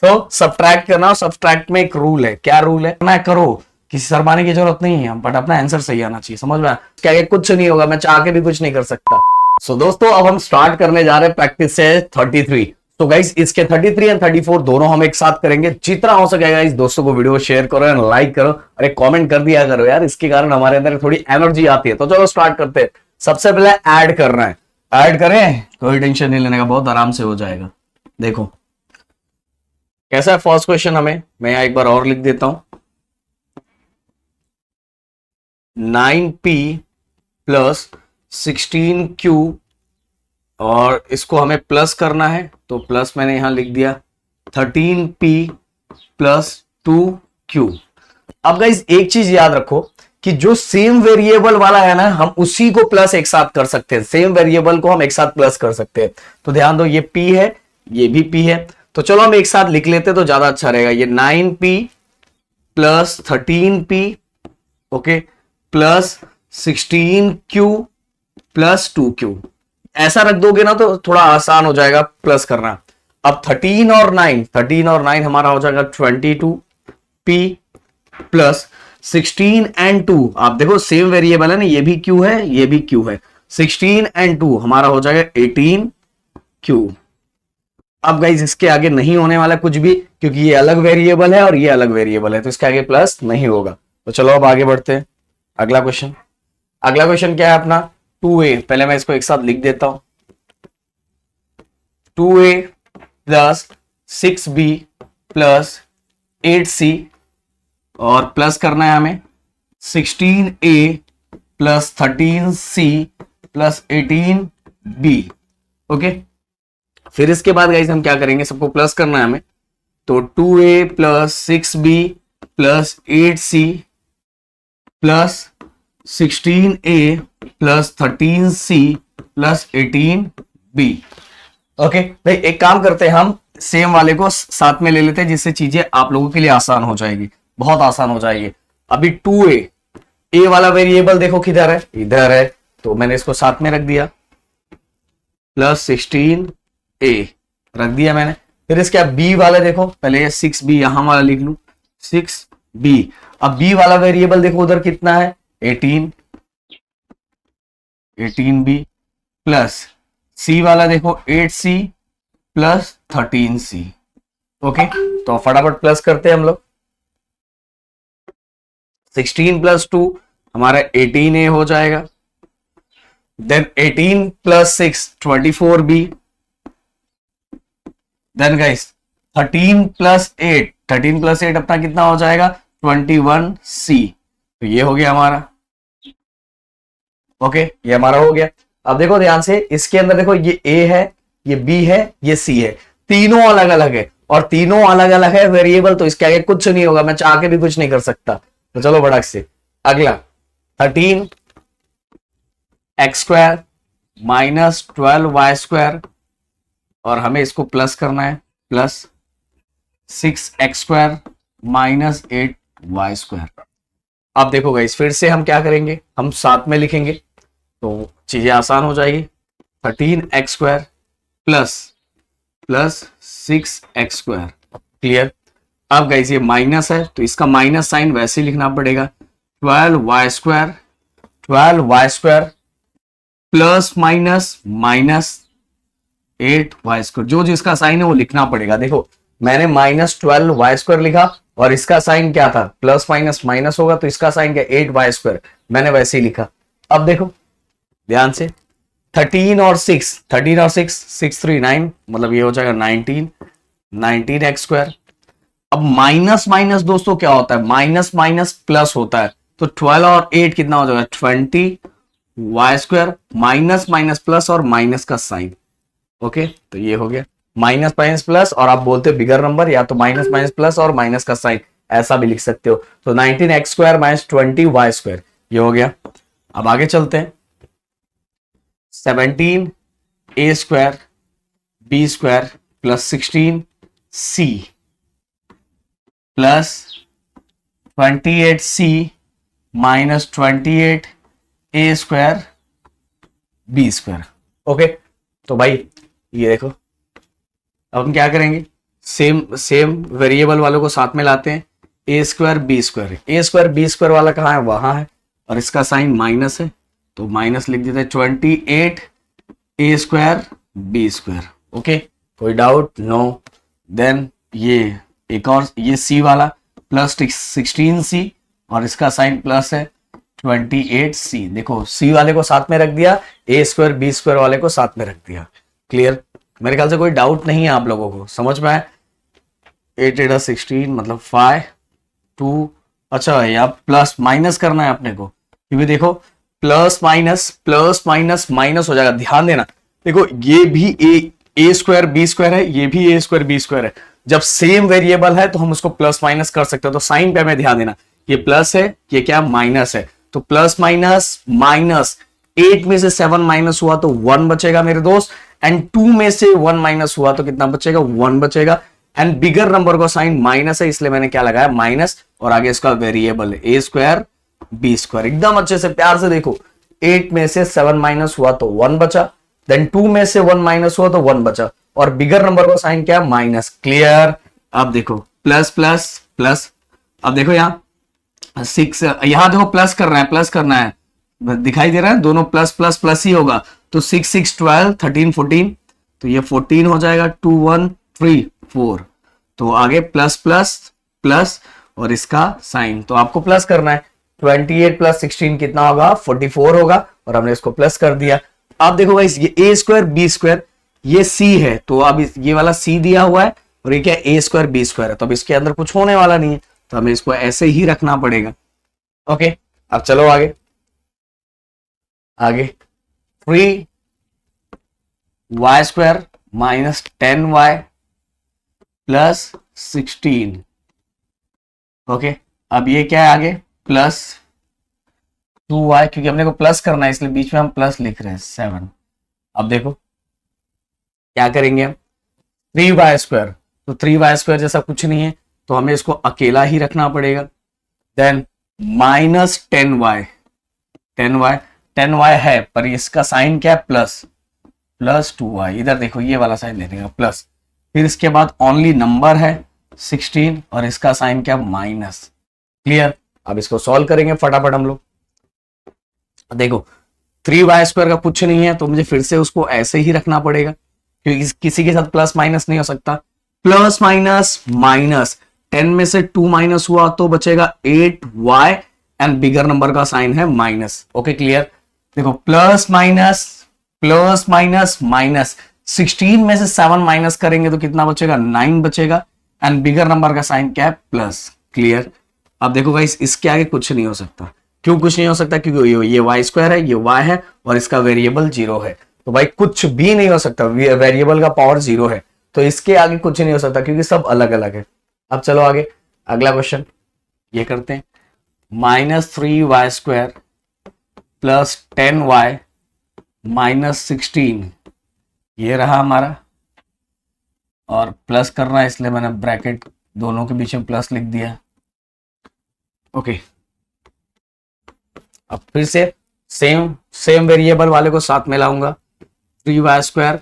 तो सब्ट्रैक्ट करना, और सब्ट्रैक्ट में एक रूल है। क्या रूल है? ना करो, किसी शर्माने की जरूरत नहीं है, बट अपना आंसर सही आना चाहिए। समझ में? क्या कुछ नहीं होगा, मैं चाह के भी कुछ नहीं कर सकता। सो दोस्तों, अब हम स्टार्ट करने जा रहे हैं प्रैक्टिस से 33। तो गाइस, इसके 33 एंड 34 दोनों हम एक साथ करेंगे। जितना हो सकेगा इस दोस्तों को वीडियो शेयर करो एंड लाइक करो, और एक कमेंट कर दिया करो यार, इसके कारण हमारे अंदर थोड़ी एनर्जी आती है। तो चलो स्टार्ट करते हैं। सबसे पहले ऐड करना है। ऐड करें, कोई टेंशन नहीं लेने का, बहुत आराम से हो जाएगा। देखो कैसा है फर्स्ट क्वेश्चन हमें, मैं यहां एक बार और लिख देता हूं। 9p प्लस 16q, और इसको हमें प्लस करना है, तो प्लस मैंने यहां लिख दिया 13p प्लस 2q। अब गाइस एक चीज याद रखो कि जो सेम वेरिएबल वाला है ना, हम उसी को प्लस एक साथ कर सकते हैं। सेम वेरिएबल को हम एक साथ प्लस कर सकते हैं। तो ध्यान दो, ये p है, ये भी p है। तो चलो हम एक साथ लिख लेते तो ज्यादा अच्छा रहेगा। ये 9p plus 13p, okay, plus 16q plus 2q। ऐसा रख दोगे ना तो थोड़ा आसान हो जाएगा प्लस करना। अब 13 और 9 हमारा हो जाएगा 22p प्लस 16 एंड 2। आप देखो सेम वेरिएबल है ना, ये भी q है, ये भी q है। 16 एंड 2 हमारा हो जाएगा 18q। अब गाइज इसके आगे नहीं होने वाला कुछ भी, क्योंकि ये अलग वेरिएबल है और ये अलग वेरिएबल है, तो इसके आगे प्लस नहीं होगा। तो चलो अब आगे बढ़ते हैं। अगला क्वेश्चन, अगला क्वेश्चन क्या है अपना? 2a। पहले मैं इसको एक साथ लिख देता हूं। 2a plus 6b plus 8c, और प्लस करना है हमें 16a plus 13c plus 18b। Okay, फिर इसके बाद गाइस हम क्या करेंगे, सबको प्लस करना है हमें। तो 2a plus 6b plus 8c plus 16a plus 13c plus 18b। Okay भाई, एक काम करते हैं, हम सेम वाले को साथ में ले लेते हैं, जिससे चीजें आप लोगों के लिए आसान हो जाएगी, बहुत आसान हो जाएगी। अभी 2a, ए वाला वेरिएबल देखो किधर है, इधर है, तो मैंने इसको साथ में रख दिया। प्लस 16a रख दिया मैंने। फिर इसके बी वाला देखो, पहले ये 6b यहां वाला लिख लू, 6b। अब बी वाला वेरिएबल देखो उधर कितना है, 18b प्लस सी वाला देखो 8c प्लस 13c। ओके, तो फटाफट प्लस करते हैं हम लोग। 16 प्लस 2 हमारा 18a हो जाएगा। Then 18 plus 6 24b। Then guys 13 plus 8, 13 plus 8 अपना कितना हो जाएगा, 21c। तो ये हो गया हमारा। ओके, ये हमारा हो गया। अब देखो ध्यान से, इसके अंदर देखो ये a है, ये b है, ये c है, तीनों अलग अलग है, और तीनों अलग अलग है वेरिएबल, तो इसके आगे कुछ नहीं होगा, मैं चाह के भी कुछ नहीं कर सकता। तो चलो बड़क से अगला 13 x square minus 12 y square, और हमें इसको प्लस करना है, plus 6 x square minus 8 y square. अब देखो गाइस, फिर से हम क्या करेंगे, हम साथ में लिखेंगे तो चीजें आसान हो जाएगी। 13 x square plus plus 6 x square. Clear? अब गाइस ये माइनस है, तो इसका माइनस साइन वैसे ही लिखना पड़ेगा। 12 y square, 12 y square plus minus minus 8 y square. जो जिसका साइन है वो लिखना पड़ेगा। देखो मैंने माइनस 12 वाई स्क्वायर लिखा, और इसका साइन क्या था, प्लस माइनस माइनस होगा, तो इसका साइन क्या, 8 वाई स्क्वायर, मैंने वैसे ही लिखा। अब देखो ध्यान से, 13 और 6, 13 और 6, 6 3 9, मतलब ये हो जाएगा 19 एक्स स्क्वायर। अब माइनस माइनस दोस्तों क्या होता है, माइनस माइनस प्लस होता है, तो 12 और 8 कितना हो जाएगा, 20 y square, minus minus plus और माइनस का साइन। ओके, तो ये हो गया माइनस माइनस प्लस, और आप बोलते हो बिगर नंबर, या तो माइनस माइनस प्लस और माइनस का साइन, ऐसा भी लिख सकते हो। तो 19 x square minus 20 y square, ये हो गया। अब आगे चलते हैं। 17 a square b square plus 16 c plus 28 c minus 28 a square b square. Okay, तो भाई ये देखो, अब हम क्या करेंगे, सेम सेम वेरिएबल वालों को साथ में लाते हैं, ए स्क्वायर बी स्क्वायर, ए स्क्वायर बी स्क्वायर वाला कहाँ है, वहां है, और इसका साइन माइनस है, तो माइनस लिख देते हैं 28 a square b square. Okay, कोई डाउट? नो। देन ये एक और, ये सी वाला प्लस 16c, और इसका साइन प्लस है 28c। देखो सी वाले को साथ में रख दिया, ए स्क्वायर बी स्क्वायर वाले को साथ में रख दिया। क्लियर? मेरे ख्याल से कोई डाउट नहीं है आप लोगों को, समझ में आए? 8 8 16 मतलब 5 2। अच्छा, यहाँ प्लस माइनस करना है अपने को, क्योंकि देखो प्लस माइनस माइनस हो जाएगा, ध्यान देना। देखो ये भी ए स्क्वायर बी स्क्वायर है, ये भी ए स्क्वायर बी स्क्वायर है। जब सेम वेरिएबल है तो हम उसको प्लस माइनस कर सकते हो, तो साइन पे हमें ध्यान देना, ये प्लस है, ये क्या माइनस है, तो प्लस माइनस माइनस, 8 में से 7 माइनस हुआ तो 1 बचेगा मेरे दोस्त, एंड 2 में से 1 माइनस हुआ तो कितना बचेगा, 1 बचेगा। एंड बिगर नंबर का साइन माइनस है, इसलिए मैंने क्या लगाया, माइनस, और आगे इसका वेरिएबल है ए स्क्वायर बी स्क्वायर। एकदम अच्छे से प्यार से देखो, 8 में से 7 माइनस हुआ तो 1 बचा, देन 2 में से 1 माइनस हुआ तो 1 बचा, और बिगर नंबर का साइन क्या, माइनस। क्लियर? अब देखो प्लस प्लस प्लस, अब देखो यहाँ 6, यहां देखो प्लस करना है, दिखाई दे रहा है, दोनों प्लस प्लस प्लस ही होगा, तो 6 6 12 13 14, तो ये 14 हो जाएगा, 2 1 3 4, तो आगे प्लस प्लस प्लस, और इसका साइन तो आपको प्लस करना है, 28 प्लस 16 कितना होगा, 44 होगा, और हमने इसको प्लस कर दिया। आप देखो गाइस, ये ए स्क्वायर बी स्क्वायर, ये सी है, तो अब ये वाला सी दिया हुआ है, और ये क्या, ए स्क्वायर बी स्क्वायर है, तो अब इसके अंदर कुछ होने वाला नहीं है, तो हमें इसको ऐसे ही रखना पड़ेगा। ओके, अब चलो आगे आगे 3y square minus 10y plus 16। Okay, अब ये क्या है आगे, प्लस 2y, क्योंकि हमने को प्लस करना है इसलिए बीच में हम प्लस लिख रहे हैं 7। अब देखो क्या करेंगे हम, 3y स्क्वायर, तो 3y स्क्वायर जैसा कुछ नहीं है, तो हमें इसको अकेला ही रखना पड़ेगा। देन माइनस 10y है, पर इसका साइन क्या है, प्लस 2y, इधर देखो ये वाला साइन लेने का प्लस, फिर इसके बाद ओनली नंबर है 16, और इसका साइन क्या, माइनस। क्लियर? अब इसको सॉल्व करेंगे फटाफट हम लोग। देखो 3y स्क्वायर का कुछ नहीं है, तो मुझे फिर से उसको ऐसे ही रखना पड़ेगा, क्योंकि किसी के साथ प्लस माइनस नहीं हो सकता। प्लस माइनस माइनस, 10 में से 2 माइनस हुआ तो बचेगा 8y, एंड बिगर नंबर का साइन है माइनस। Okay, clear? देखो प्लस माइनस माइनस, 16 में से 7 माइनस करेंगे तो कितना बचेगा, 9 बचेगा, एंड बिगर नंबर का साइन क्या है, प्लस। क्लियर? अब देखो गाइस, इसके आगे कुछ नहीं हो सकता। क्यों कुछ नहीं हो सकता? क्योंकि ये y स्क्वायर है, ये y है, और इसका वेरिएबल 0 है, तो भाई कुछ भी नहीं हो सकता, वेरिएबल का पावर 0 है, तो इसके आगे कुछ नहीं हो सकता, क्योंकि सब अलग अलग है। अब चलो आगे अगला क्वेश्चन ये करते हैं, minus 3y square plus 10y minus 16, ये रहा हमारा, और प्लस करना है इसलिए मैंने ब्रैकेट दोनों के बीच में प्लस लिख दिया। ओके, अब फिर से सेम वेरिएबल वाले को साथ में लाऊंगा, 3y स्क्वायर,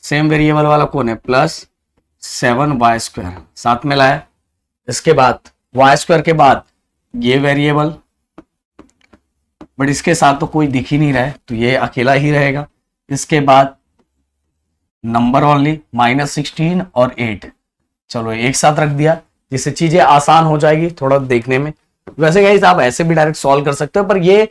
सेम वेरिएबल वाला कौन है, प्लस 7y स्क्वायर, साथ में लाया। इसके बाद y स्क्वायर के बाद ये वेरिएबल, बट इसके साथ तो कोई दिख ही नहीं रहा है, तो ये अकेला ही रहेगा। इसके बाद नंबर ओनली माइनस 16 और 8, चलो एक साथ रख दिया, जिससे चीजें आसान हो जाएगी थोड़ा देखने में। वैसे गाइस आप ऐसे भी डायरेक्ट सॉल्व कर सकते हो, पर ये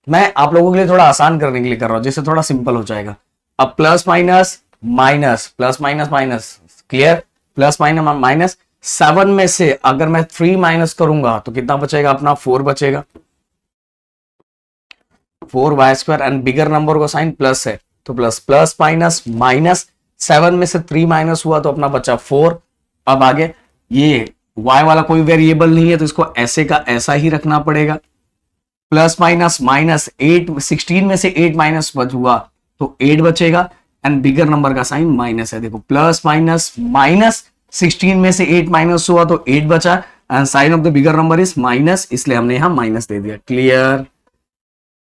मैं आप लोगों के लिए थोड़ा आसान करने के लिए कर रहा हूं, जिससे थोड़ा सिंपल हो जाएगा। अब plus minus minus, plus minus minus, clear? Plus minus minus, 7 में से अगर मैं 3 माइनस करूंगा तो कितना बचेगा अपना, 4 बचेगा, 4y square, and bigger number का साइन प्लस है, तो प्लस प्लस माइनस माइनस, 7 में से 3 माइनस हुआ तो अपना बचा 4। अब आगे ये y वाला कोई वेरिएबल नहीं है, तो इसको ऐसे का ऐसा ही रखना पड़ेगा। प्लस माइनस माइनस, 8 16 में से 8 माइनस हुआ तो 8 बचेगा, एंड बिगर नंबर का साइन माइनस है। देखो प्लस माइनस माइनस, 16 में से 8 माइनस हुआ तो 8 बचा, and sign of the bigger number is minus, इसलिए हमने यहां माइनस दे दिया। क्लियर?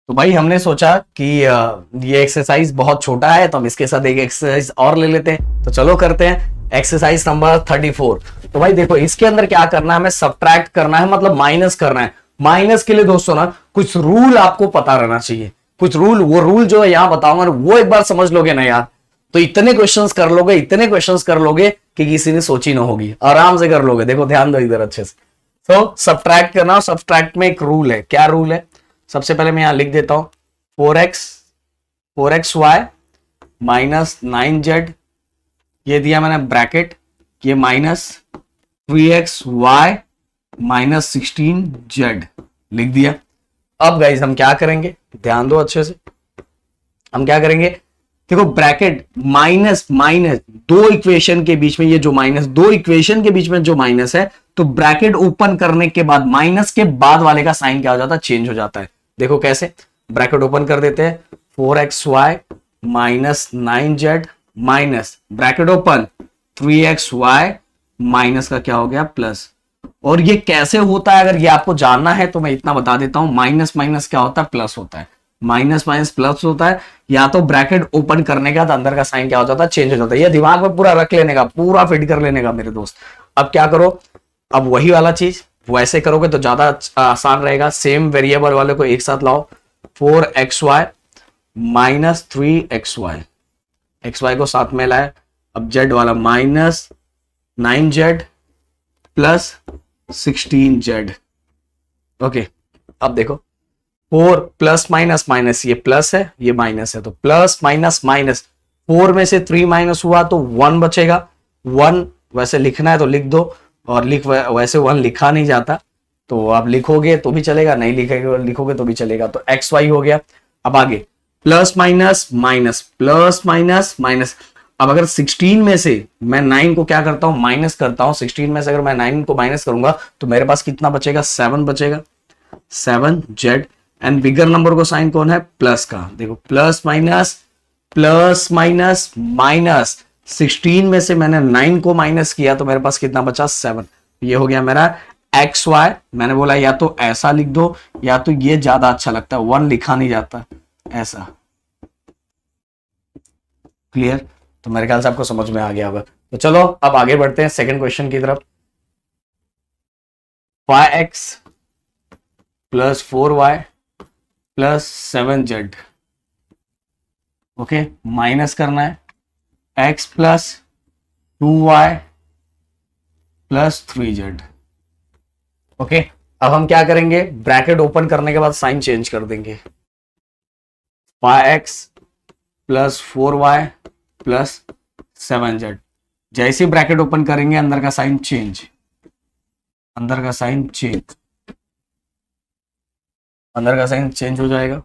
तो भाई हमने सोचा कि ये एक्सरसाइज बहुत छोटा है तो हम इसके साथ एक एक्सरसाइज और ले लेते हैं, तो चलो करते हैं एक्सरसाइज नंबर 34। तो भाई देखो इसके अंदर क्या करना है, हमें सब्ट्रैक्ट करना है, मतलब माइनस करना है। माइनस के लिए दोस्तों ना कुछ रूल आपको पता रहना चाहिए, कुछ रूल, वो रूल जो है यहां बताऊंगा वो एक बार समझ लोगे ना यार, तो इतने क्वेश्चंस कर लोगे, इतने क्वेश्चंस कर लोगे कि किसी ने सोची ना होगी, आराम से कर लोगे। देखो ध्यान दो इधर अच्छे से। तो सब्ट्रैक्ट करना, सब्ट्रैक्ट में एक रूल है। क्या रूल है? सबसे पहले मैं यहां लिख देता हूं, 4x वाई माइनस 9z, ये दिया मैंने ब्रैकेट, ये minus 3x Y minus 16z लिख दिया। अब गाइज हम क्या करेंगे, ध्यान दो अच्छे से, हम क्या करेंगे, देखो ब्रैकेट माइनस माइनस, दो इक्वेशन के बीच में ये जो माइनस, दो इक्वेशन के बीच में जो माइनस है, तो ब्रैकेट ओपन करने के बाद माइनस के बाद वाले का साइन क्या हो जाता है, चेंज हो जाता है। देखो कैसे, ब्रैकेट ओपन कर देते हैं, 4xy minus 9z minus bracket open 3xy minus का क्या हो गया प्लस। और ये कैसे होता है अगर ये आपको जानना है तो मैं इतना बता देता हूं, माइनस माइनस क्या होता है, प्लस होता है। माइनस माइनस प्लस होता है, या तो ब्रैकेट ओपन करने के बाद अंदर का साइन क्या हो जाता है, चेंज हो जाता है। ये दिमाग में पूरा रख लेने का, पूरा फिट कर लेने का मेरे दोस्त। अब क्या करो, अब वही वाला चीज वैसे करोगे तो ज्यादा आसान रहेगा। सेम वेरिएबल वाले को एक साथ लाओ, 4xy माइनस 3xy, xy को साथ में लाए, अब z वाला minus 9z plus 16z। Okay, अब देखो 4 प्लस माइनस माइनस, ये प्लस है ये माइनस है, तो प्लस माइनस माइनस, 4 में से 3 माइनस हुआ तो 1 बचेगा। 1 वैसे लिखना है तो लिख दो, और वैसे 1 लिखा नहीं जाता, तो आप लिखोगे तो भी चलेगा, नहीं लिखोगे तो भी चलेगा। तो एक्स वाई हो गया। अब आगे plus minus minus, plus minus minus. अब अगर 16 में से मैं 9 को क्या करता हूं, माइनस करता हूं, 16 में से अगर मैं 9 को माइनस करूंगा तो मेरे पास कितना बचेगा, 7 बचेगा, 7z। एंड बिगर नंबर को साइन कौन है, प्लस का। देखो प्लस माइनस माइनस, 16 में से मैंने 9 को माइनस किया तो मेरे पास कितना बचा, 7। ये हो गया मेरा एक्स वाई। मैंने बोला या तो ऐसा लिख दो या तो ये ज्यादा अच्छा लगता है, 1 लिखा नहीं जाता ऐसा। क्लियर? तो मेरे ख्याल से आपको समझ में आ गया होगा। तो चलो अब आगे बढ़ते हैं सेकंड क्वेश्चन की तरफ। 5x plus 4y plus 7z, okay, minus करना है x plus 2y plus 3z। Okay, अब हम क्या करेंगे, ब्रैकेट ओपन करने के बाद साइन चेंज कर देंगे, 5x plus 4y plus 7z। जैसे ब्रैकेट ओपन करेंगे अंदर का साइन चेंज, अंदर का साइन चेंज, अंदर का साइन चेंज हो जाएगा।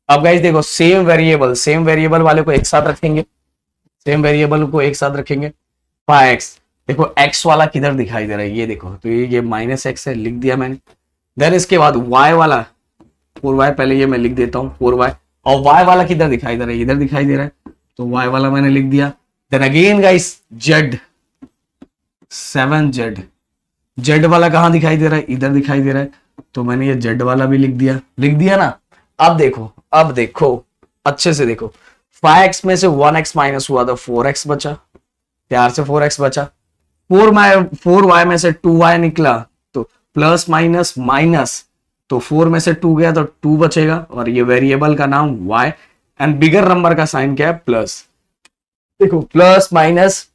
अब गाइस देखो सेम वेरिएबल वाले को एक साथ रखेंगे, सेम वेरिएबल को एक साथ रखेंगे। 5x, देखो x वाला किधर दिखाई दे रहा है, ये देखो, तो ये माइनस एक्स है, लिख दिया मैंने। देन इसके बाद y वाला 4y, पहले ये मैं लिख देता हूँ 4y, और y वाला किधर दिखाई दे रहा है, इधर दिखाई दे रहा है, तो y वाला मैंने लिख दिया। Then again guys z, 7z, z वाला कहां दिखाई दे रहा है, इधर दिखाई दे रहा है, तो मैंने ये z वाला भी लिख दिया ना। अब देखो अच्छे से देखो, 5x में से 1x माइनस हुआ तो 4x बचा, प्यार से 4x बचा। 4y में से 2y निकला तो प्लस माइनस माइनस, तो 4 में से 2 गया तो 2 बचेगा, और ये वेरिएबल का नाम y। एंड बिगर नंबर का साइन क्या है, प्लस। देखो plus minus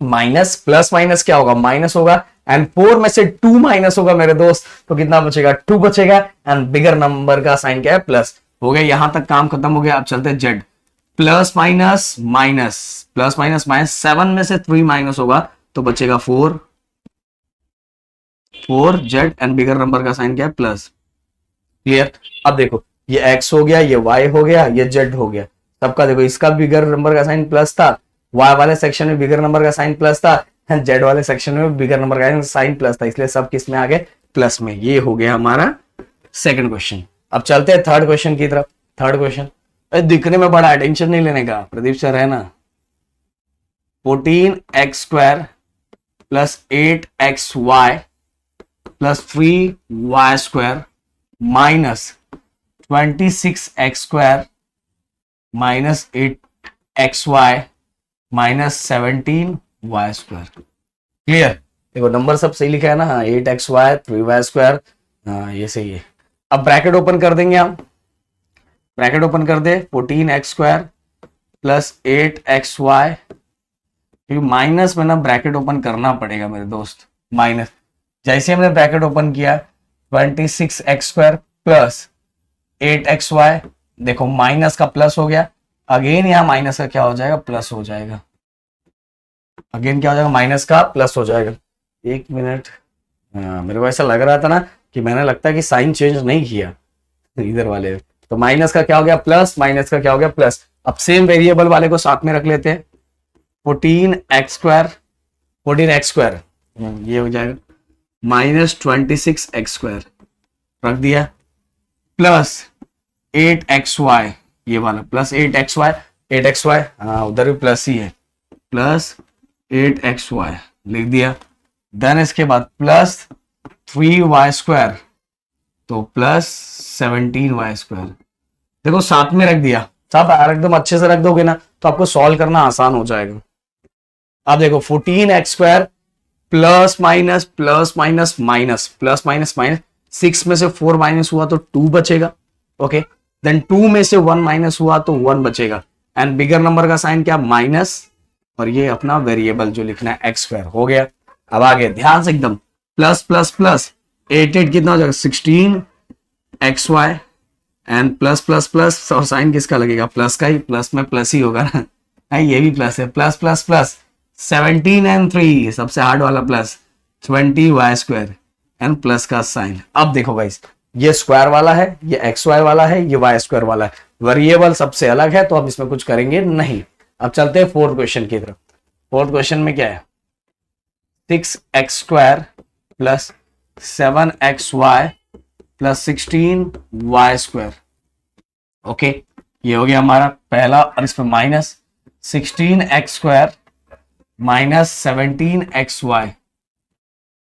minus, plus minus क्या होगा, माइनस होगा, एंड 4 में से 2 माइनस होगा मेरे दोस्त, तो कितना बचेगा, 2 बचेगा, एंड बिगर नंबर का साइन क्या है, प्लस। हो गया, यहां तक काम खत्म हो गया। अब चलते हैं Z, plus minus minus, plus minus minus, 7 में से 3 माइनस होगा तो बचेगा 4 जेड, एंड बिगर नंबर का साइन क्या है, प्लस। क्लियर? अब देखो ये x हो गया, ये y हो गया, ये z हो गया, सबका देखो, इसका बिगर नंबर का साइन प्लस था, y वाले सेक्शन में बिगर नंबर का साइन प्लस था, z वाले सेक्शन में बिगर नंबर का साइन प्लस था, इसलिए सब किस में आ गए, प्लस में। ये हो गया हमारा सेकंड क्वेश्चन। अब चलते हैं थर्ड क्वेश्चन की तरफ। थर्ड क्वेश्चन दिखने में बड़ा टेंशन नहीं लेने का, प्रदीप सर है ना। 14x² plus 8xy plus 3y² minus 26x² minus 8xy minus 17y²। Clear? देखो नंबर सब सही लिखा है ना, 8xy 3y², हाँ ये सही है। अब ब्रैकेट ओपन कर देंगे हम, ब्रैकेट ओपन कर दे, 14x² प्लस 8xy, क्योंकि माइनस में ना ब्रैकेट ओपन करना पड़ेगा मेरे दोस्त, माइनस। जैसे हमने ब्रैकेट ओपन किया 26x² प्लस 8xy, देखो माइनस का प्लस हो गया, अगेन यहां माइनस का क्या हो जाएगा, प्लस हो जाएगा, अगेन क्या हो जाएगा, माइनस का प्लस हो जाएगा। एक मिनट, हाँ मेरे को ऐसा लग रहा था ना कि मैंने लगता है कि साइन चेंज नहीं किया इधर वाले, तो माइनस का क्या हो गया प्लस, माइनस का क्या हो गया प्लस। अब सेम वेरिएबल वाले को साथ में रख लेते हैं, 14x² ये हो जाएगा माइनस 26x² रख दिया, प्लस 8xy, ये वाला प्लस 8xy, 8xy हाँ उधर भी प्लस ही है, प्लस 8xy लिख दिया। देन इसके बाद प्लस 3y², तो प्लस 17y²। देखो साथ में रख दिया, सब एकदम अच्छे से रख दोगे ना तो आपको सॉल्व करना आसान हो जाएगा। अब देखो 14x² plus minus plus minus minus plus minus minus, 6 में से 4 माइनस हुआ तो 2 बचेगा, ओके। देन 2 में से 1 माइनस हुआ तो 1 बचेगा, एंड बिगर नंबर का साइन क्या, माइनस, और ये अपना वेरिएबल जो लिखना है x² हो गया। अब आगे ध्यान से एकदम, प्लस प्लस प्लस 8 8 कितना हो जाएगा 16xy, and plus plus plus, और साइन किसका लगेगा, प्लस का ही, प्लस में प्लस ही होगा ना ये भी प्लस है, प्लस प्लस प्लस 17 एंड 3 सबसे हार्ड वाला प्लस 20y² एंड प्लस का साइन। अब देखो गाइस, ये स्क्वायर वाला है, ये xy वाला है, ये y² वाला है, वेरिएबल सबसे अलग है तो अब इसमें कुछ करेंगे नहीं। अब चलते हैं फोर्थ क्वेश्चन की तरफ। फोर्थ क्वेश्चन में क्या है, 6x² plus 7xy plus 16y², okay. ये हो गया हमारा पहला, और इसमें minus 16x² minus 17xy,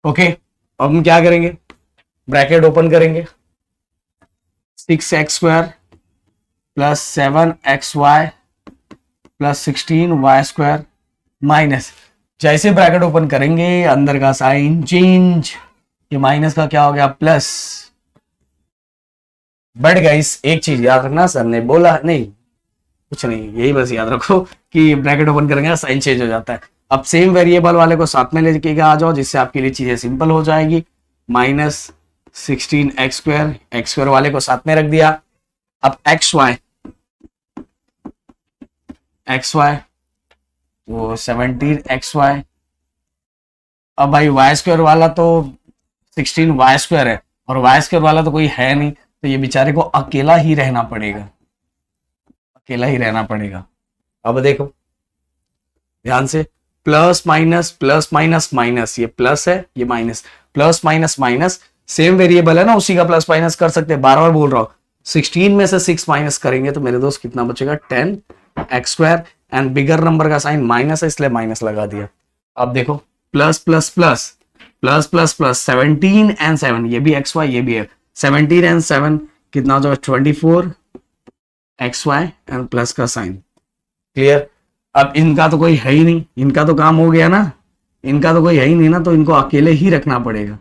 okay. अब हम क्या करेंगे, ब्रैकेट ओपन करेंगे, 6x² plus 7xy plus 16y² minus, जैसे ब्रैकेट ओपन करेंगे अंदर का साइन चेंज, ये माइनस का क्या हो गया प्लस। बट गाइस एक चीज याद रखना, सर ने बोला नहीं, कुछ नहीं, यही बस याद रखो कि ब्रैकेट ओपन करेंगे साइन चेंज हो जाता है। अब सेम वेरिएबल वाले को साथ में लेके आ जाओ, जिससे आपके लिए चीजें सिंपल हो जाएगी। माइनस 16x² x² वाले को साथ में रख दिया। अब xy वो 17xy, अब भाई y² वाला तो 16y² है, और y² वाला तो कोई है नहीं, तो ये बेचारे को अकेला ही रहना पड़ेगा, अकेला ही रहना पड़ेगा। अब देखो ध्यान से, plus minus plus minus minus, ये प्लस है ये minus, plus minus minus, same variable है ना, उसी का प्लस माइनस कर सकते हैं, बार बार बोल रहा हूं। 16 में से 6 माइनस करेंगे तो मेरे दोस्त कितना बचेगा 10x², एंड बिगर नंबर का साइन माइनस है इसलिए माइनस लगा दिया। अब देखो plus plus plus plus plus plus 17 and 7, ये भी xy ये भी है, 17 एंड 7 कितना हो जाएगा 24xy एंड प्लस का साइन, क्लियर। अब इनका तो कोई है ही नहीं, इनका तो काम हो गया ना, इनका तो कोई है ही नहीं ना, तो इनको अकेले ही रखना पड़ेगा।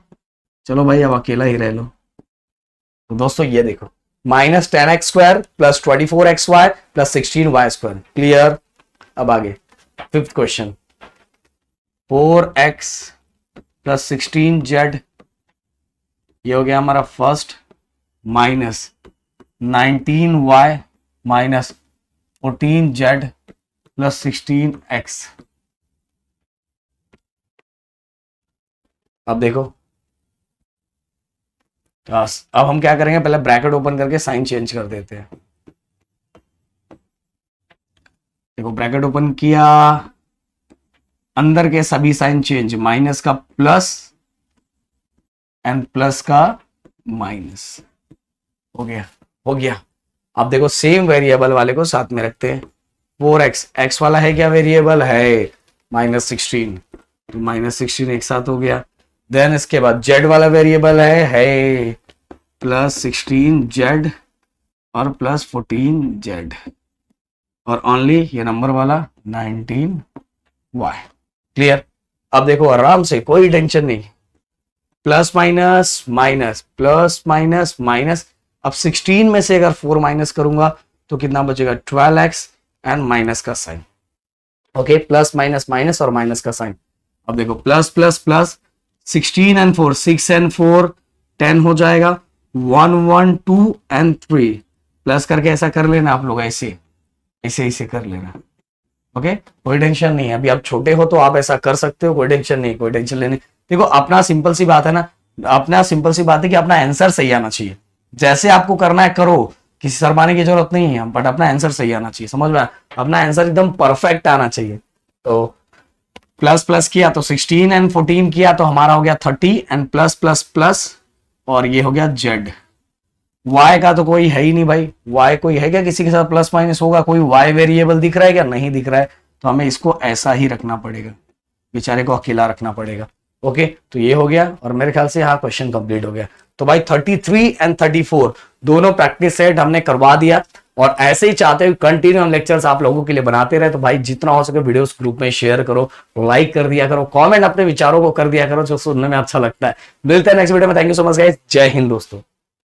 चलो भाई अब अकेला ही रह लो। तो दोस्तों ये देखो, minus 10x² plus 24xy plus 16y², clear. अब आगे fifth question, 4x plus 16z, ये हो गया हमारा first, minus 19y minus 14z plus 16x। अब देखो बस, अब हम क्या करेंगे, पहले ब्रैकेट ओपन करके साइन चेंज कर देते हैं। देखो ब्रैकेट ओपन किया, अंदर के सभी साइन चेंज, माइनस का प्लस एंड प्लस का माइनस, हो गया हो गया। अब देखो सेम वेरिएबल वाले को साथ में रखते हैं, 4x, x वाला है क्या वेरिएबल है, माइनस 16, तो माइनस 16 एक साथ हो गया। देन इसके बाद z वाला वेरिएबल है प्लस 16z और प्लस 14z और ओनली ये नंबर वाला 19y। क्लियर? अब देखो आराम से, कोई टेंशन नहीं, plus minus minus plus minus minus. अब 16 में से अगर 4 माइनस करूंगा तो कितना बचेगा 12x एंड माइनस का sign. Okay, plus minus minus और माइनस का साइन। अब देखो plus plus plus 16 and 4, 6 and 4 10 हो जाएगा, 1 1 2 एंड 3 प्लस करके ऐसा कर लेना आप लोग, ऐसे ऐसे ऐसे कर लेना। ओके, कोई टेंशन नहीं है। अभी आप छोटे हो तो आप ऐसा कर सकते हो, कोई टेंशन नहीं, कोई टेंशन लेने। देखो अपना सिंपल सी बात है ना, अपना सिंपल सी बात है कि अपना आंसर सही आना चाहिए। जैसे आपको करना है करो, किसी शर्माने की जरूरत नहीं है, बट अपना आंसर सही आना चाहिए। समझ में आया? अपना आंसर एकदम परफेक्ट आना चाहिए। तो प्लस प्लस किया तो 16 एंड 14 किया तो हमारा हो गया 30 एंड प्लस प्लस प्लस और ये हो गया जेड। y का तो कोई है ही नहीं भाई, y कोई है क्या किसी के साथ प्लस माइनस होगा? कोई y वेरिएबल दिख रहा है क्या? नहीं दिख रहा है, तो हमें इसको ऐसा ही रखना पड़ेगा, बेचारे को अकेला रखना पड़ेगा। ओके, तो ये हो गया और मेरे ख्याल से यहाँ क्वेश्चन कंप्लीट हो गया। तो भाई 33 एंड 34 दोनों प्रैक्टिस सेट हमने करवा दिया और ऐसे ही चाहते हुए कंटिन्यू हम लेक्चर्स आप लोगों के लिए बनाते रहे। तो भाई जितना हो सके वीडियोस ग्रुप में शेयर करो, लाइक कर दिया करो, कमेंट अपने विचारों को कर दिया करो जो सुनने में अच्छा लगता है। मिलते हैं नेक्स्ट वीडियो में। Thank you so much guys, जय हिंद दोस्तों।